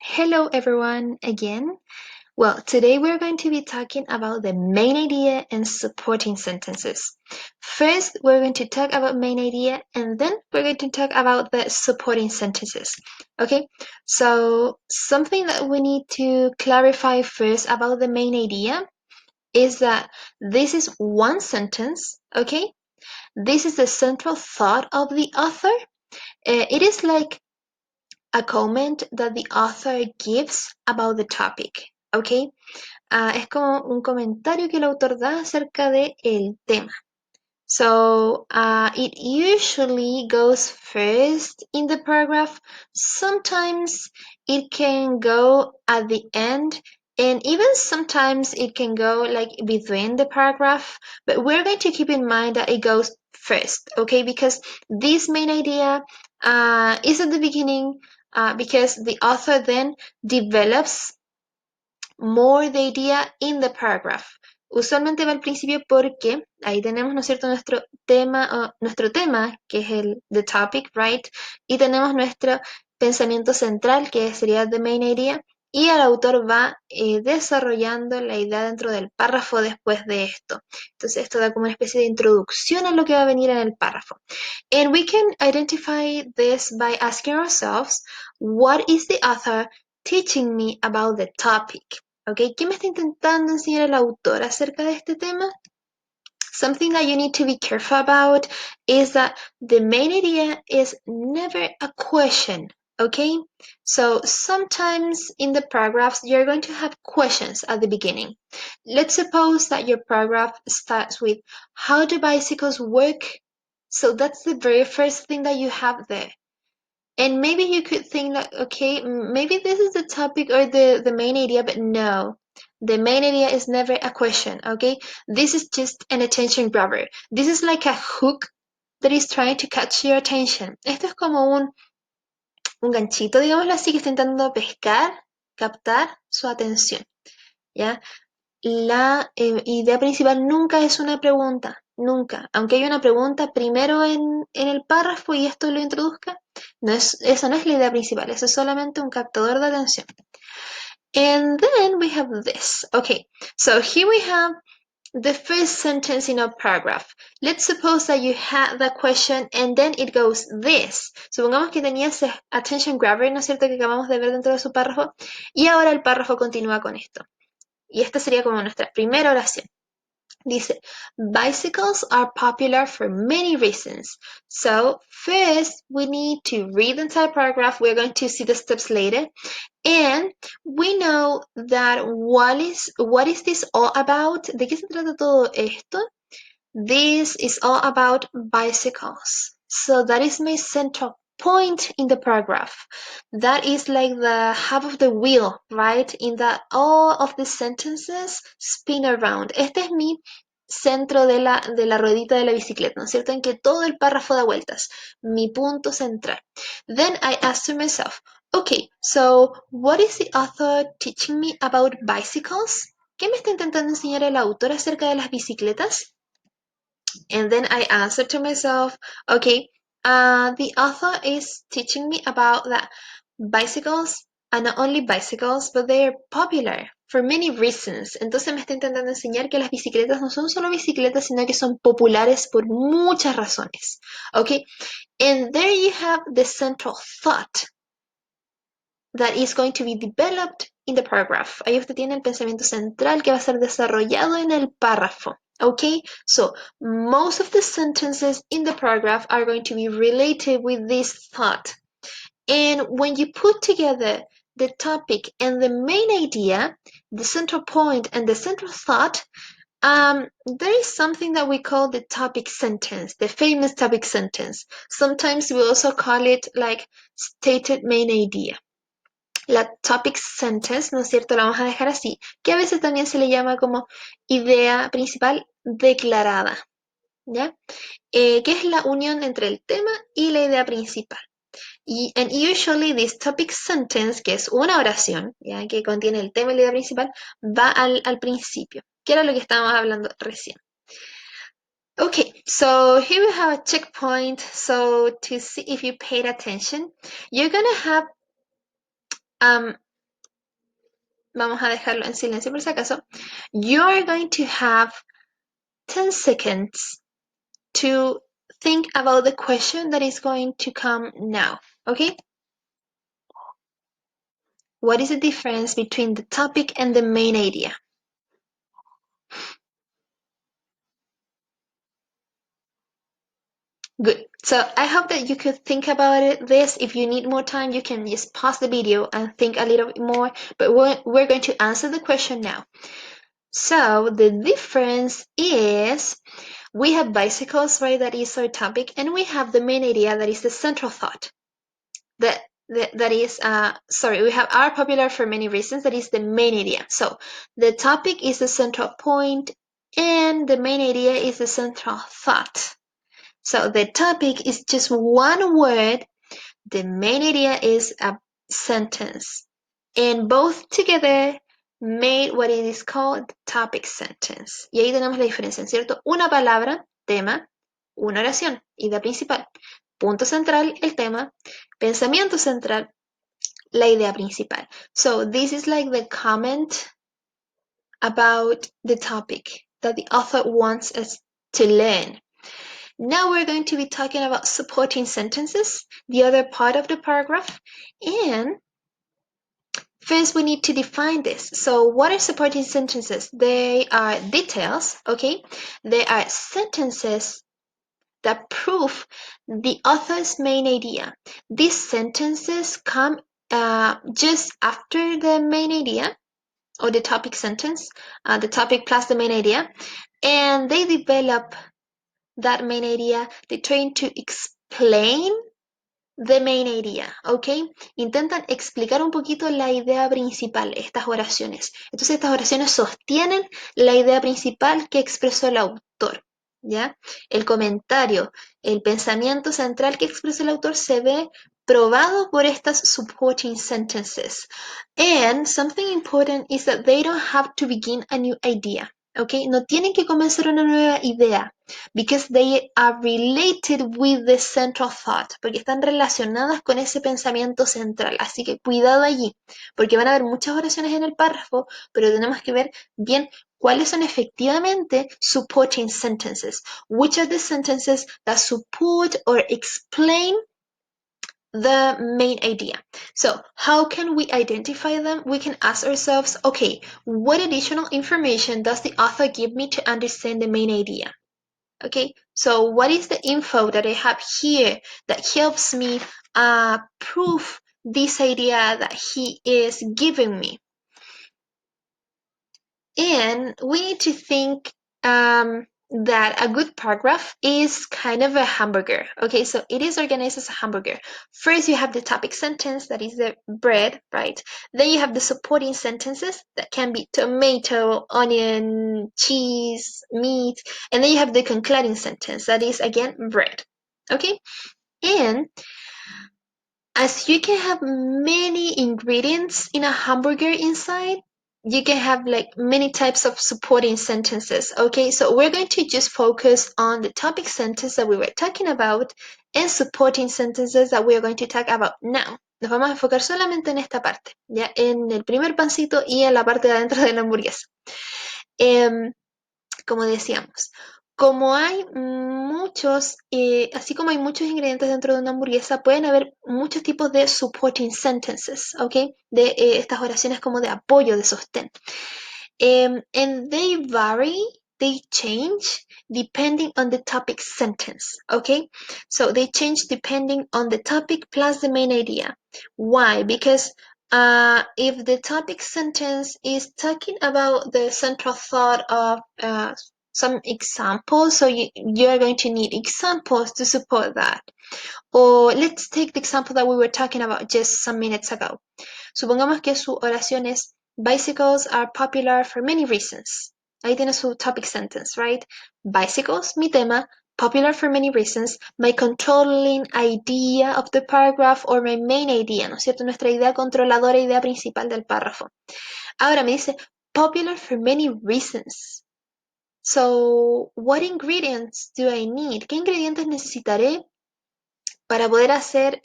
Hello everyone again. Well, today we're going to be talking about the main idea and supporting sentences. First, we're going to talk about main idea and then we're going to talk about the supporting sentences. Okay, so something that we need to clarify first about the main idea is that this is one sentence, okay? This is the central thought of the author. It is like a comment that the author gives about the topic, ¿ok? Es como un comentario que el autor da acerca de el tema. So it usually goes first in the paragraph. Sometimes it can go at the end, and even sometimes it can go like between the paragraph. But we're going to keep in mind that it goes first, okay? Because this main idea is at the beginning, because the author then develops more the idea in the paragraph. Usualmente va al principio porque ahí tenemos, ¿no es cierto?, nuestro tema, que es the topic, right? Y tenemos nuestro pensamiento central, que sería the main idea, y el autor va desarrollando la idea dentro del párrafo después de esto. Entonces esto da como una especie de introducción a lo que va a venir en el párrafo. And we can identify this by asking ourselves, what is the author teaching me about the topic? Okay, ¿qué me está intentando enseñar el autor acerca de este tema? Something that you need to be careful about is that the main idea is never a question, okay? So sometimes in the paragraphs, you're going to have questions at the beginning. Let's suppose that your paragraph starts with, how do bicycles work? So that's the very first thing that you have there. And maybe you could think like, okay, maybe this is the topic or the main idea, but no. The main idea is never a question, okay? This is just an attention grabber. This is like a hook that is trying to catch your attention. Esto es como un ganchito, digámoslo así, que está intentando pescar, captar su atención, ¿ya? La idea principal nunca es una pregunta, nunca. Aunque haya una pregunta primero en el párrafo y esto lo introduzca, eso no es la idea principal, eso es solamente un captador de atención. And then we have this. Okay, so here we have the first sentence in our paragraph. Let's suppose that you had the question and then it goes this. Supongamos que tenía ese attention grabber, ¿no es cierto?, que acabamos de ver dentro de su párrafo. Y ahora el párrafo continúa con esto. Y esta sería como nuestra primera oración. Dice, bicycles are popular for many reasons. So first we need to read the entire paragraph. We're going to see the steps later. And we know that what is this all about? ¿De qué se trata todo esto? This is all about bicycles. So that is my central point in the paragraph. That is like the half of the wheel, right? In that all of the sentences spin around. Este es mi centro de la ruedita de la bicicleta, ¿no es cierto? En que todo el párrafo da vueltas. Mi punto central. Then I asked to myself, okay, so what is the author teaching me about bicycles? ¿Qué me está intentando enseñar el autor acerca de las bicicletas? And then I answered to myself, okay, the author is teaching me about that bicycles are not only bicycles, but they are popular for many reasons. Entonces me está intentando enseñar que las bicicletas no son solo bicicletas, sino que son populares por muchas razones. Okay, and there you have the central thought that is going to be developed in the paragraph. Ahí usted tiene el pensamiento central que va a ser desarrollado en el párrafo. Okay, so most of the sentences in the paragraph are going to be related with this thought. And when you put together the topic and the main idea, the central point and the central thought, there is something that we call the topic sentence, the famous topic sentence. Sometimes we also call it like stated main idea. La topic sentence, ¿no es cierto?, la vamos a dejar así, que a veces también se le llama como idea principal declarada, ¿ya? Que es la unión entre el tema y la idea principal. And usually this topic sentence, que es una oración, ¿ya?, que contiene el tema y la idea principal, va al principio, que era lo que estábamos hablando recién. Okay, so here we have a checkpoint. So to see if you paid attention, you're gonna have vamos a dejarlo en silencio por si acaso. You're going to have 10 seconds to think about the question that is going to come now, okay? What is the difference between the topic and the main idea? Good. So I hope that you could think about this. If you need more time, you can just pause the video and think a little bit more. But we're going to answer the question now. So the difference is we have bicycles, right? That is our topic. And we have the main idea that is the central thought. That is, we have are popular for many reasons. That is the main idea. So the topic is the central point and the main idea is the central thought. So the topic is just one word. The main idea is a sentence. And both together made what it is called the topic sentence. Y ahí tenemos la diferencia, ¿cierto? Una palabra, tema, una oración, idea principal. Punto central, el tema. Pensamiento central, la idea principal. So this is like the comment about the topic that the author wants us to learn. Now we're going to be talking about supporting sentences, the other part of the paragraph. And first we need to define this. So what are supporting sentences? They are details, okay? They are sentences that prove the author's main idea. These sentences come just after the main idea or the topic sentence, the topic plus the main idea, and they develop that main idea. They try to explain the main idea, ¿ok? Intentan explicar un poquito la idea principal, estas oraciones. Entonces estas oraciones sostienen la idea principal que expresó el autor, ¿ya? El comentario, el pensamiento central que expresó el autor se ve probado por estas supporting sentences. And something important is that they don't have to begin a new idea, ¿ok? No tienen que comenzar una nueva idea. Because they are related with the central thought, porque están relacionadas con ese pensamiento central. Así que cuidado allí, porque van a haber muchas oraciones en el párrafo, pero tenemos que ver bien cuáles son efectivamente supporting sentences. Which are the sentences that support or explain the main idea. So how can we identify them? We can ask ourselves, okay, what additional information does the author give me to understand the main idea? Okay, so what is the info that I have here that helps me prove this idea that he is giving me? And we need to think that a good paragraph is kind of a hamburger. Okay, so it is organized as a hamburger. First, you have the topic sentence, that is the bread, right? Then you have the supporting sentences that can be tomato, onion, cheese, meat. And then you have the concluding sentence, that is again bread. Okay, and as you can have many ingredients in a hamburger inside, you can have like many types of supporting sentences. Okay, so we're going to just focus on the topic sentence that we were talking about and supporting sentences that we are going to talk about now. Nos vamos a enfocar solamente en esta parte, ya en el primer pancito y en la parte de adentro de la hamburguesa. Como decíamos, como hay muchos, así como hay muchos ingredientes dentro de una hamburguesa, pueden haber muchos tipos de supporting sentences, ¿ok? De estas oraciones como de apoyo, de sostén. And they vary, they change depending on the topic sentence, okay? So they change depending on the topic plus the main idea. Why? Because if the topic sentence is talking about the central thought of some examples, so you are going to need examples to support that. Or let's take the example that we were talking about just some minutes ago. Supongamos que su oración es bicycles are popular for many reasons. Ahí tiene su topic sentence, right? Bicycles, mi tema, popular for many reasons, my controlling idea of the paragraph or my main idea, ¿no es cierto? Nuestra idea controladora, idea principal del párrafo. Ahora me dice popular for many reasons. So, what ingredients do I need? ¿Qué ingredientes necesitaré para poder hacer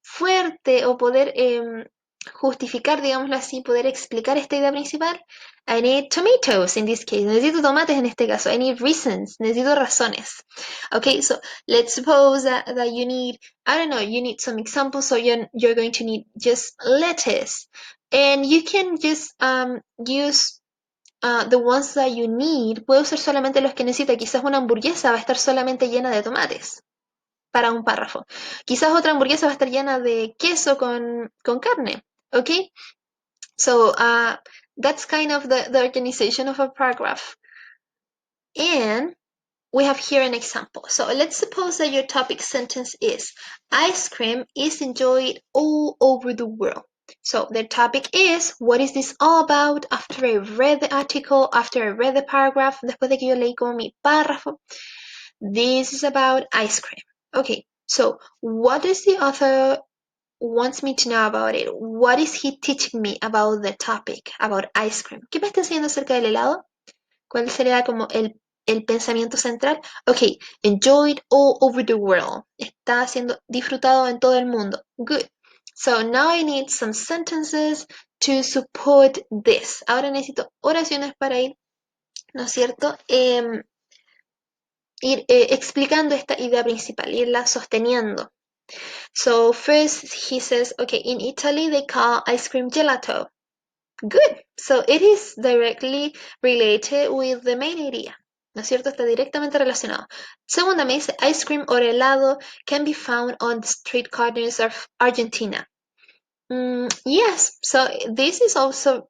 fuerte o poder justificar, digámoslo así, poder explicar esta idea principal, I need tomatoes in this case. Necesito tomates en este caso. I need reasons. Necesito razones. Okay, so let's suppose that you need, I don't know, you need some examples, so you're going to need just lettuce. And you can just use the ones that you need. Puede usar solamente los que necesita. Quizás una hamburguesa va a estar solamente llena de tomates para un párrafo. Quizás otra hamburguesa va a estar llena de queso con carne. Okay? So that's kind of the organization of a paragraph. And we have here an example. So let's suppose that your topic sentence is ice cream is enjoyed all over the world. So the topic is, what is this all about? After I read the article, after I read the paragraph, después de que yo leí como mi párrafo, this is about ice cream. Okay, so what does the author wants me to know about it? What is he teaching me about the topic, about ice cream? ¿Qué me está enseñando acerca del helado? ¿Cuál sería como el pensamiento central? Ok, enjoyed all over the world. Está siendo disfrutado en todo el mundo. Good. So now I need some sentences to support this. Ahora necesito oraciones para ir, ¿no es cierto? Ir explicando esta idea principal, irla sosteniendo. So first he says, okay, in Italy they call ice cream gelato. Good. So it is directly related with the main idea. ¿No es cierto? Está directamente relacionado. Segunda me dice, ice cream or helado can be found on the street corners of Argentina. Yes, so this is also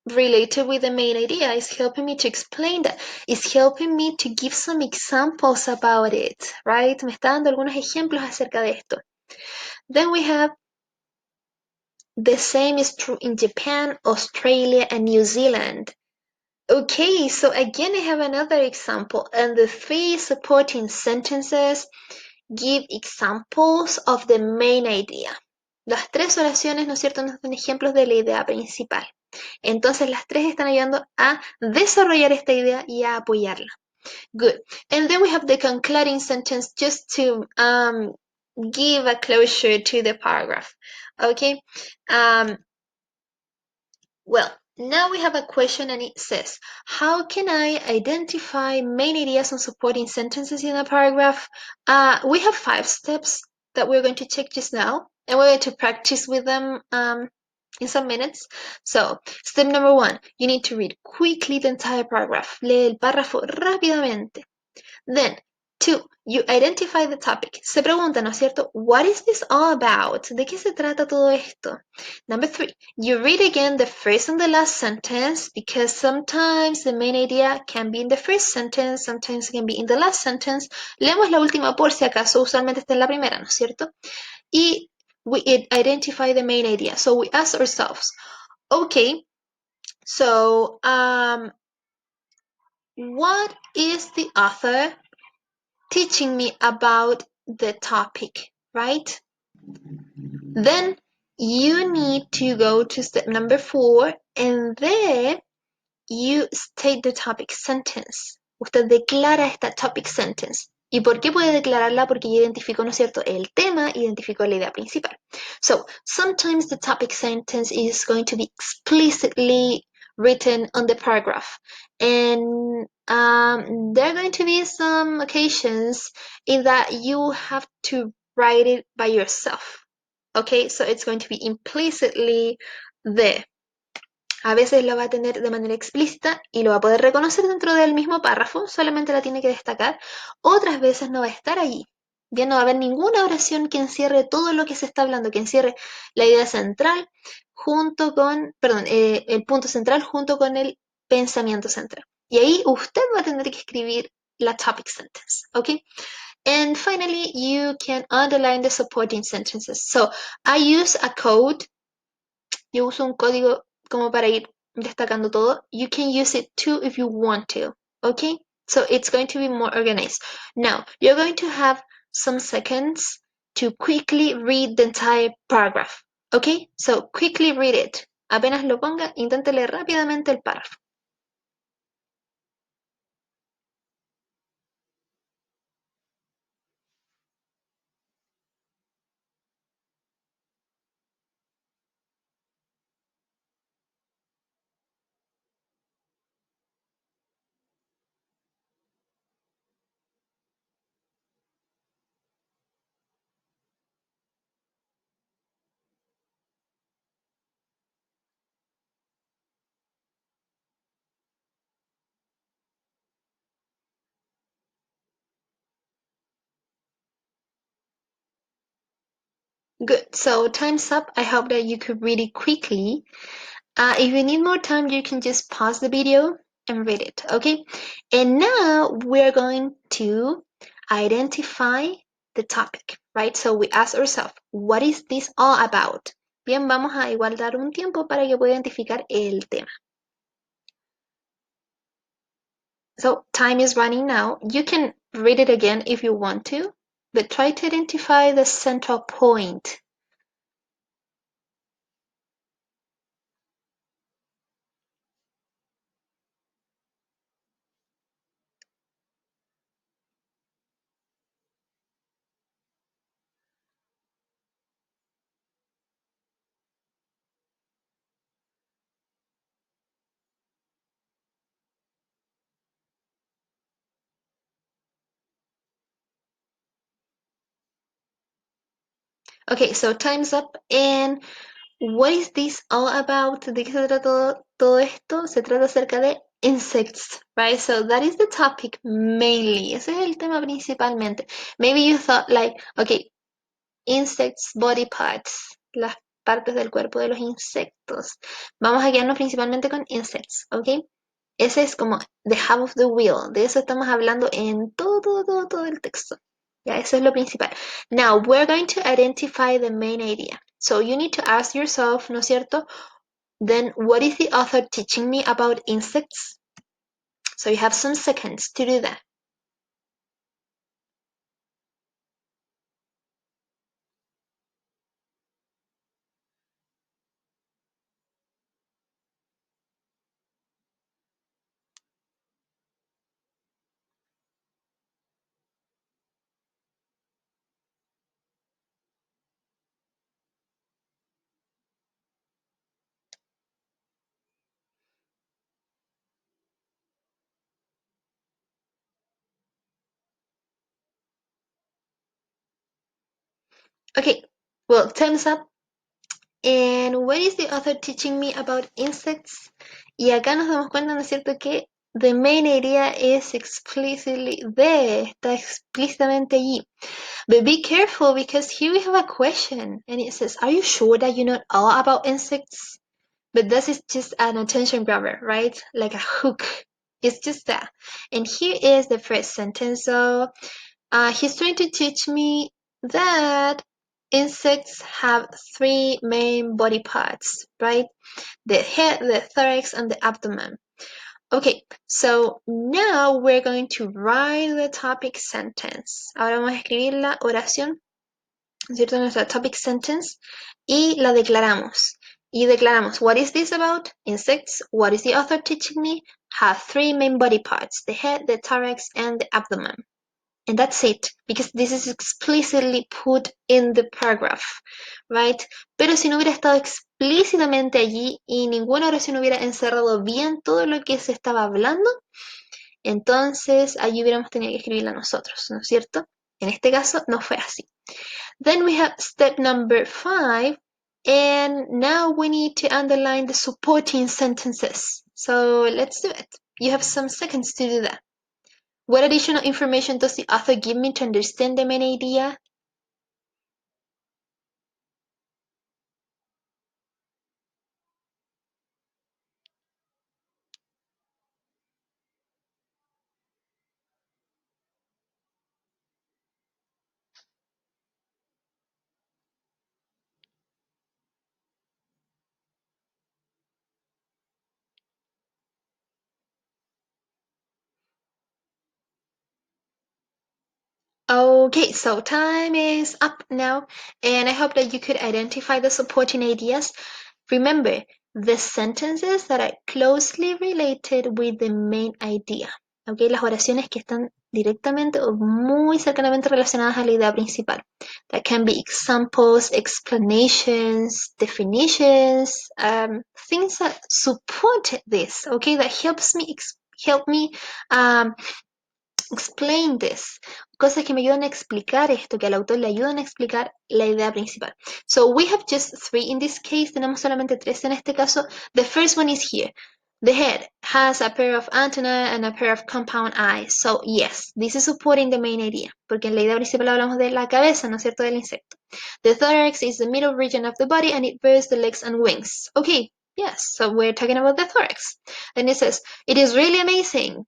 related with the main idea. It's helping me to explain that. It's helping me to give some examples about it, right? Me está dando algunos ejemplos acerca de esto. Then we have the same is true in Japan, Australia, and New Zealand. Okay, so again I have another example, and the three supporting sentences give examples of the main idea. Las tres oraciones, ¿no es cierto?, nos dan ejemplos de la idea principal. Entonces las tres están ayudando a desarrollar esta idea y a apoyarla. Good. And then we have the concluding sentence just to give a closure to the paragraph. Okay. Well, now we have a question and it says, how can I identify main ideas and supporting sentences in a paragraph? We have 5 steps that we're going to check just now, and we're going to practice with them in some minutes. So, step number 1, you need to read quickly the entire paragraph. Lee el párrafo rápidamente. Then, 2, you identify the topic. Se pregunta, ¿no es cierto? What is this all about? ¿De qué se trata todo esto? Number 3, you read again the first and the last sentence because sometimes the main idea can be in the first sentence, sometimes it can be in the last sentence. Leemos la última por si acaso, usualmente está en la primera, ¿no es cierto? Y we identify the main idea. So we ask ourselves, okay, so what is the author teaching me about the topic, right? Then you need to go to step number 4 and there you state the topic sentence. Usted declara esta topic sentence. ¿Y por qué puede declararla? Porque ya identificó, ¿no es cierto?, el tema, identificó la idea principal. So, sometimes the topic sentence is going to be explicitly written on the paragraph. And there are going to be some occasions in that you have to write it by yourself. Okay, so it's going to be implicitly there. A veces lo va a tener de manera explícita y lo va a poder reconocer dentro del mismo párrafo, solamente la tiene que destacar. Otras veces no va a estar allí. Bien, no va a haber ninguna oración que encierre todo lo que se está hablando, que encierre la idea central junto con, perdón, el punto central junto con el pensamiento central. Y ahí usted va a tener que escribir la topic sentence, ¿ok? And finally, you can underline the supporting sentences. So, I use a code. Yo uso un código como para ir destacando todo. You can use it too if you want to, okay? So it's going to be more organized. Now, you're going to have some seconds to quickly read the entire paragraph, okay? So quickly read it. Apenas lo ponga, intente leer rápidamente el párrafo. Good. So time's up. I hope that you could read it quickly. If you need more time, you can just pause the video and read it, okay? And now we're going to identify the topic, right? So we ask ourselves, what is this all about? Bien, vamos a igual dar un tiempo para que pueda identificar el tema. So time is running now. You can read it again if you want to, but try to identify the central point. Okay, so time's up. And what is this all about? ¿De qué se trata todo esto? Se trata acerca de insects, right? So that is the topic mainly. Ese es el tema principalmente. Maybe you thought like, okay, insects, body parts, las partes del cuerpo de los insectos. Vamos a quedarnos principalmente con insects, ¿ok? Ese es como the half of the wheel. De eso estamos hablando en todo el texto. Ya, eso es lo principal. Now, we're going to identify the main idea. So you need to ask yourself, ¿no es cierto? Then, what is the author teaching me about insects? So you have some seconds to do that. Okay, well, time's up. And what is the author teaching me about insects? Y acá nos damos cuenta, ¿no es cierto?, que the main idea is explicitly there, está explícitamente allí. But be careful because here we have a question and it says, are you sure that you know all about insects? But this is just an attention grabber, right? Like a hook. It's just that. And here is the first sentence. So he's trying to teach me that insects have three main body parts, right? The head, the thorax, and the abdomen. Okay, so now we're going to write the topic sentence. Ahora vamos a escribir la oración, ¿cierto? Nuestra topic sentence y la declaramos. Y declaramos, what is this about? Insects. What is the author teaching me? Have three main body parts, the head, the thorax, and the abdomen. And that's it, because this is explicitly put in the paragraph, right? Pero si no hubiera estado explícitamente allí y ninguna oración hubiera encerrado bien todo lo que se estaba hablando, entonces allí hubiéramos tenido que escribirla nosotros, ¿no es cierto? En este caso no fue así. Then we have step number 5, and now we need to underline the supporting sentences. So let's do it. You have some seconds to do that. What additional information does the author give me to understand the main idea? Okay, so time is up now, and I hope that you could identify the supporting ideas. Remember, the sentences that are closely related with the main idea. Okay, las oraciones que están directamente o muy cercanamente relacionadas a la idea principal. That can be examples, explanations, definitions, things that support this. Okay, that help me um, explain this. Cosas que me ayudan a explicar esto, que al autor le ayudan a explicar la idea principal. So we have just 3 in this case. Tenemos solamente 3 en este caso. The first one is here. The head has a pair of antennae and a pair of compound eyes. So yes, this is supporting the main idea. Porque en la idea principal hablamos de la cabeza, ¿no es cierto?, del insecto. The thorax is the middle region of the body and it bears the legs and wings. Okay, yes, so we're talking about the thorax. Then it says, it is really amazing.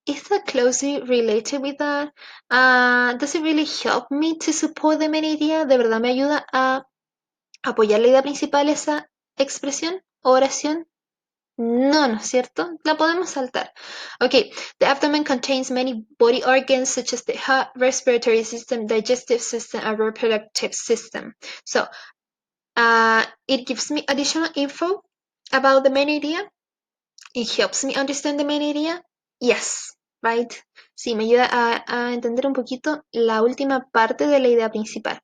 Is that closely related with that? Does it really help me to support the main idea? ¿De verdad me ayuda a apoyar la idea principal esa expresión o oración? No, ¿no es cierto? La podemos saltar. Okay, the abdomen contains many body organs such as the heart, respiratory system, digestive system, and reproductive system. So, it gives me additional info about the main idea. It helps me understand the main idea. Yes, right? Sí, me ayuda a entender un poquito la última parte de la idea principal.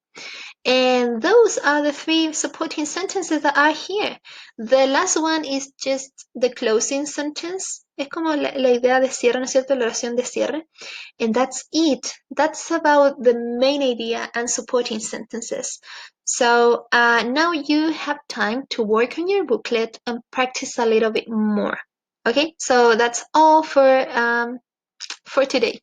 And those are the three supporting sentences that are here. The last one is just the closing sentence. Es como la idea de cierre, ¿no es cierto? La oración de cierre. And that's it. That's about the main idea and supporting sentences. So now you have time to work on your booklet and practice a little bit more. Okay, so that's all for today.